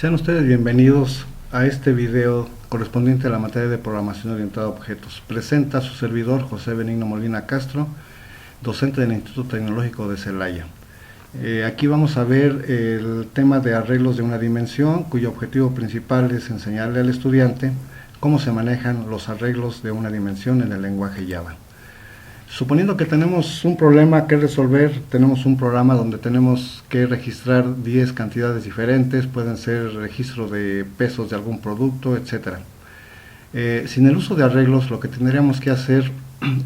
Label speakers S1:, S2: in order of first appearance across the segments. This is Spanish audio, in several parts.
S1: Sean ustedes bienvenidos a este video correspondiente a la materia de programación orientada a objetos. Presenta a su servidor José Benigno Molina Castro, docente del Instituto Tecnológico de Celaya. Aquí vamos a ver el tema de arreglos de una dimensión, cuyo objetivo principal es enseñarle al estudiante cómo se manejan los arreglos de una dimensión en el lenguaje Java. Suponiendo que tenemos un problema que resolver, tenemos un programa donde tenemos que registrar 10 cantidades diferentes, pueden ser registro de pesos de algún producto, etc. Sin el uso de arreglos, lo que tendríamos que hacer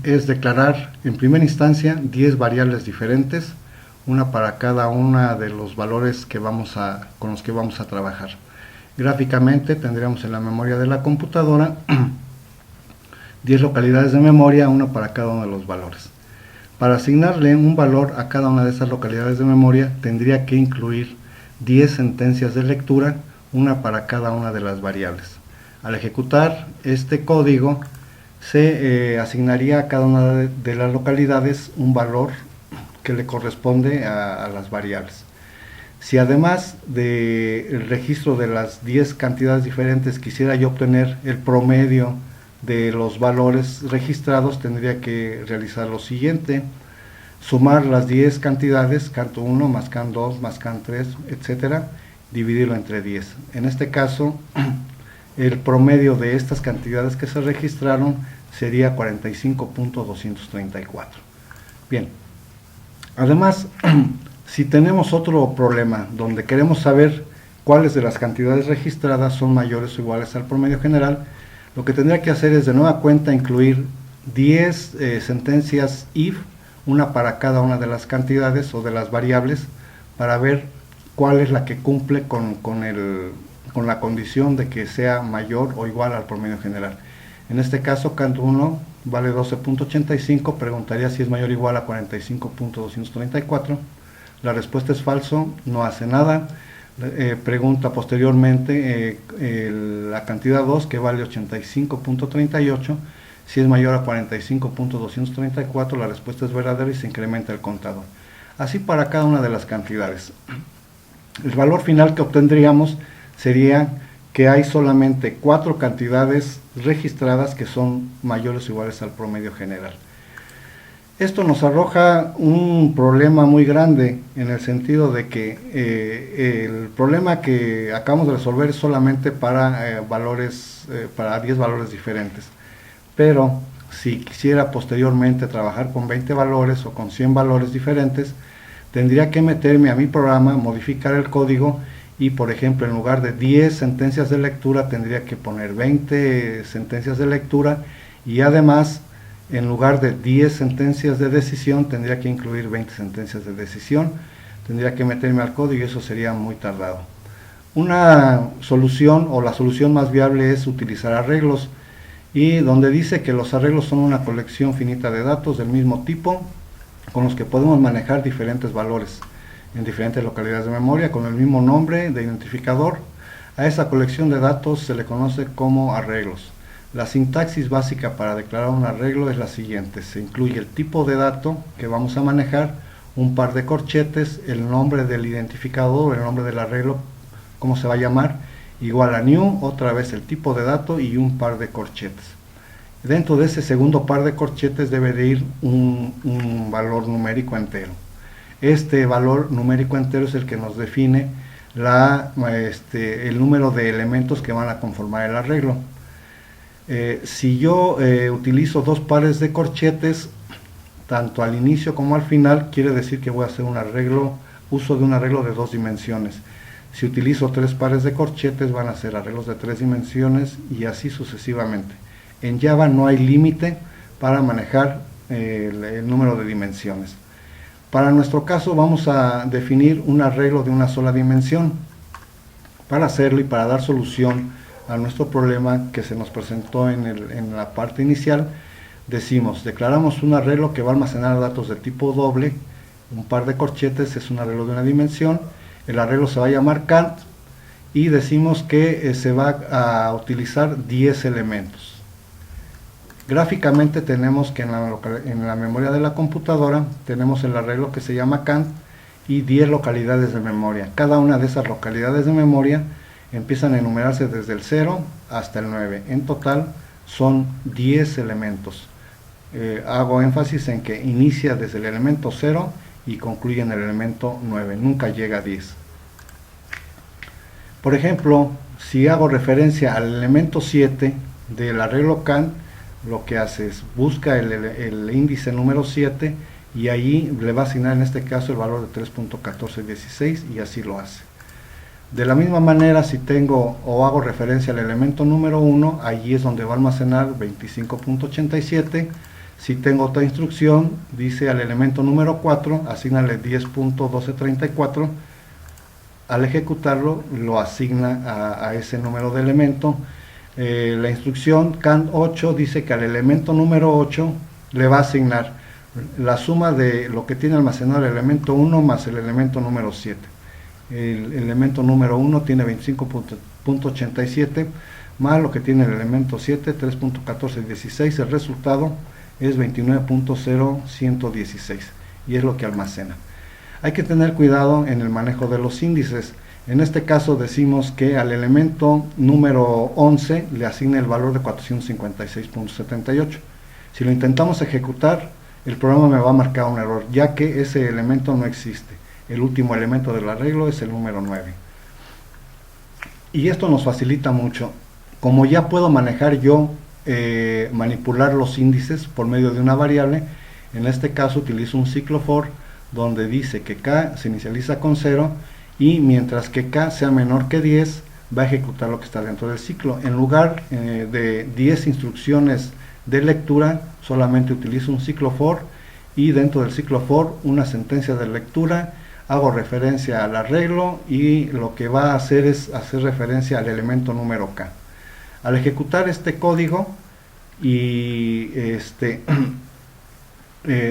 S1: es declarar en primera instancia 10 variables diferentes, una para cada uno de los valores con los que vamos a trabajar. Gráficamente tendríamos en la memoria de la computadora 10 localidades de memoria, una para cada uno de los valores. Para asignarle un valor a cada una de esas localidades de memoria, tendría que incluir 10 sentencias de lectura, una para cada una de las variables. Al ejecutar este código, se asignaría a cada una de las localidades un valor que le corresponde a las variables. Si además del registro de las 10 cantidades diferentes quisiera yo obtener el promedio de los valores registrados, tendría que realizar lo siguiente: sumar las 10 cantidades, CAN1 más CAN2 más CAN3, etcétera, dividirlo entre 10. En este caso, el promedio de estas cantidades que se registraron sería 45.234. Bien, además, si tenemos otro problema donde queremos saber cuáles de las cantidades registradas son mayores o iguales al promedio general, lo que tendría que hacer es de nueva cuenta incluir 10 sentencias if, una para cada una de las cantidades o de las variables, para ver cuál es la que cumple con la condición de que sea mayor o igual al promedio general. En este caso, CAN1 vale 12.85, preguntaría si es mayor o igual a 45.234. La respuesta es falso, no hace nada. Pregunta posteriormente la cantidad 2, que vale 85.38, si es mayor a 45.234, la respuesta es verdadera y se incrementa el contador. Así para cada una de las cantidades. El valor final que obtendríamos sería que hay solamente 4 cantidades registradas que son mayores o iguales al promedio general. Esto nos arroja un problema muy grande, en el sentido de que el problema que acabamos de resolver es solamente para para 10 valores diferentes. Pero si quisiera posteriormente trabajar con 20 valores o con 100 valores diferentes, tendría que meterme a mi programa, modificar el código y, por ejemplo, en lugar de 10 sentencias de lectura, tendría que poner 20 sentencias de lectura, y además, en lugar de 10 sentencias de decisión, tendría que incluir 20 sentencias de decisión. Tendría que meterme al código y eso sería muy tardado. Una solución, o la solución más viable, es utilizar arreglos, y donde dice que los arreglos son una colección finita de datos del mismo tipo, con los que podemos manejar diferentes valores en diferentes localidades de memoria, con el mismo nombre de identificador. A esa colección de datos se le conoce como arreglos. La sintaxis básica para declarar un arreglo es la siguiente: se incluye el tipo de dato que vamos a manejar, un par de corchetes, el nombre del identificador, el nombre del arreglo, cómo se va a llamar, igual a new, otra vez el tipo de dato y un par de corchetes. Dentro de ese segundo par de corchetes debe de ir un valor numérico entero. Este valor numérico entero es el que nos define el número de elementos que van a conformar el arreglo. Si yo utilizo 2 pares de corchetes, tanto al inicio como al final, quiere decir que voy a hacer uso de un arreglo de 2 dimensiones. Si utilizo 3 pares de corchetes, van a ser arreglos de 3 dimensiones, y así sucesivamente. En Java no hay límite para manejar el número de dimensiones. Para nuestro caso vamos a definir un arreglo de una sola dimensión. Para hacerlo y para dar solución a nuestro problema que se nos presentó en la parte inicial, declaramos un arreglo que va a almacenar datos de tipo doble, un par de corchetes es un arreglo de una dimensión, el arreglo se va a llamar cant, y decimos que se va a utilizar 10 elementos. Gráficamente tenemos que en la memoria de la computadora tenemos el arreglo que se llama cant y 10 localidades de memoria. Cada una de esas localidades de memoria empiezan a enumerarse desde el 0 hasta el 9. En total son 10 elementos. Hago énfasis en que inicia desde el elemento 0 y concluye en el elemento 9, nunca llega a 10. Por ejemplo, si hago referencia al elemento 7 del arreglo Kant, lo que hace es busca el índice número 7 y ahí le va a asignar en este caso el valor de 3.1416 y así lo hace. De la misma manera, si tengo o hago referencia al elemento número 1, allí es donde va a almacenar 25.87. Si tengo otra instrucción, dice al elemento número 4, asignale 10.1234. Al ejecutarlo, lo asigna a ese número de elemento. La instrucción Kant 8 dice que al elemento número 8 le va a asignar la suma de lo que tiene almacenado el elemento 1 más el elemento número 7. El elemento número 1 tiene 25.87 más lo que tiene el elemento 7, 3.1416. El resultado es 29.0116 y es lo que almacena. Hay que tener cuidado en el manejo de los índices. En este caso decimos que al elemento número 11 le asigna el valor de 456.78. Si lo intentamos ejecutar, el programa me va a marcar un error, ya que ese elemento no existe. El último elemento del arreglo es el número 9. Y esto nos facilita mucho. Como ya puedo manejar yo, manipular los índices por medio de una variable, en este caso utilizo un ciclo for, donde dice que k se inicializa con 0 y mientras que k sea menor que 10, va a ejecutar lo que está dentro del ciclo. En lugar de 10 instrucciones de lectura, solamente utilizo un ciclo for y dentro del ciclo for una sentencia de lectura. Hago referencia al arreglo y lo que va a hacer es hacer referencia al elemento número k. Al ejecutar este código y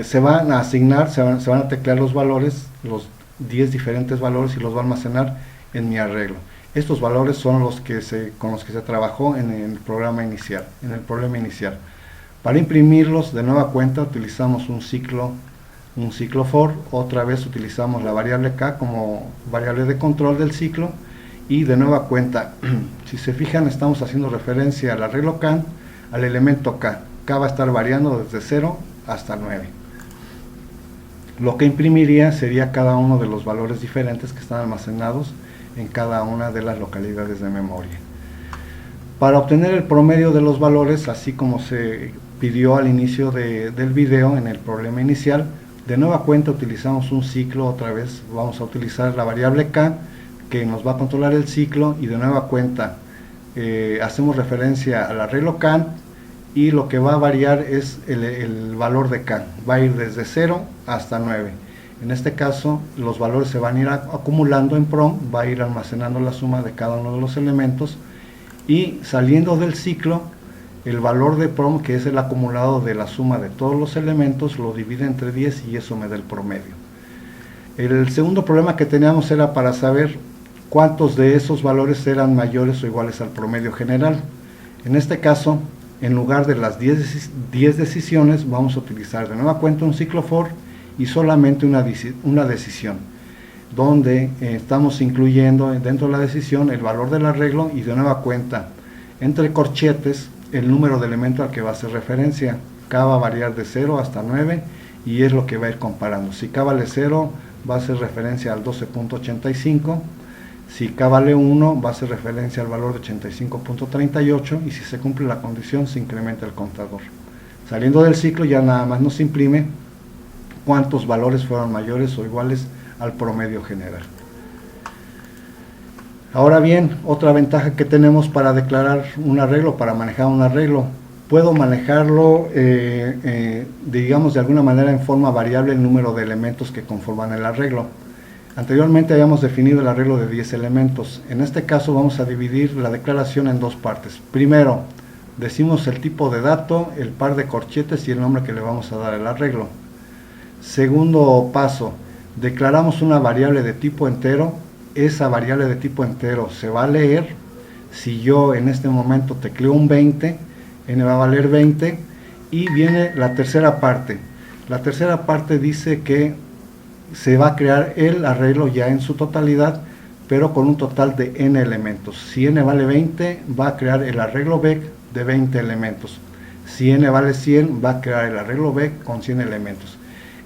S1: se van a asignar, se van a teclear los valores, los 10 diferentes valores, y los va a almacenar en mi arreglo. Estos valores son los que con los que se trabajó en el problema inicial. Para imprimirlos de nueva cuenta utilizamos un ciclo for, otra vez utilizamos la variable k como variable de control del ciclo y de nueva cuenta, si se fijan, estamos haciendo referencia al arreglo Kant, al elemento k. K va a estar variando desde 0 hasta 9. Lo que imprimiría sería cada uno de los valores diferentes que están almacenados en cada una de las localidades de memoria. Para obtener el promedio de los valores, así como se pidió al inicio del video en el problema inicial, de nueva cuenta utilizamos un ciclo. Otra vez vamos a utilizar la variable k que nos va a controlar el ciclo y de nueva cuenta hacemos referencia al arreglo Kant y lo que va a variar es el valor de k. Va a ir desde 0 hasta 9. En este caso los valores se van a ir acumulando en PROM, va a ir almacenando la suma de cada uno de los elementos y saliendo del ciclo el valor de PROM, que es el acumulado de la suma de todos los elementos, lo divide entre 10 y eso me da el promedio. El segundo problema que teníamos era para saber cuántos de esos valores eran mayores o iguales al promedio general. En este caso, en lugar de las 10 decisiones, vamos a utilizar de nueva cuenta un ciclo for y solamente una decisión, donde estamos incluyendo dentro de la decisión el valor del arreglo y de nueva cuenta entre corchetes el número de elemento al que va a hacer referencia. K va a variar de 0 hasta 9 y es lo que va a ir comparando. Si K vale 0 va a hacer referencia al 12.85, si K vale 1 va a hacer referencia al valor de 85.38 y si se cumple la condición se incrementa el contador. Saliendo del ciclo ya nada más nos imprime cuántos valores fueron mayores o iguales al promedio general. Ahora bien, otra ventaja que tenemos para declarar un arreglo, para manejar un arreglo, puedo manejarlo, digamos de alguna manera en forma variable el número de elementos que conforman el arreglo. Anteriormente habíamos definido el arreglo de 10 elementos. En este caso vamos a dividir la declaración en dos partes. Primero, decimos el tipo de dato, el par de corchetes y el nombre que le vamos a dar al arreglo. Segundo paso, declaramos una variable de tipo entero. Esa variable de tipo entero se va a leer. Si yo en este momento tecleo un 20, n va a valer 20 y viene la tercera parte. La tercera parte dice que se va a crear el arreglo ya en su totalidad, pero con un total de n elementos. Si n vale 20, va a crear el arreglo BEC de 20 elementos. Si n vale 100, va a crear el arreglo BEC con 100 elementos.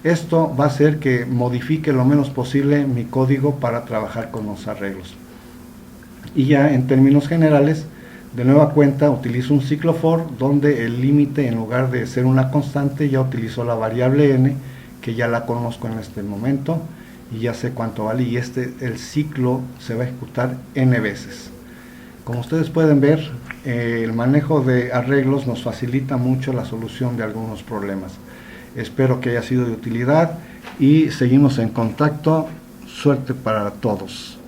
S1: Esto va a hacer que modifique lo menos posible mi código para trabajar con los arreglos. Y ya en términos generales, de nueva cuenta utilizo un ciclo for donde el límite, en lugar de ser una constante, ya utilizo la variable n, que ya la conozco en este momento y ya sé cuánto vale, y el ciclo se va a ejecutar n veces. Como ustedes pueden ver, el manejo de arreglos nos facilita mucho la solución de algunos problemas. Espero que haya sido de utilidad y seguimos en contacto. Suerte para todos.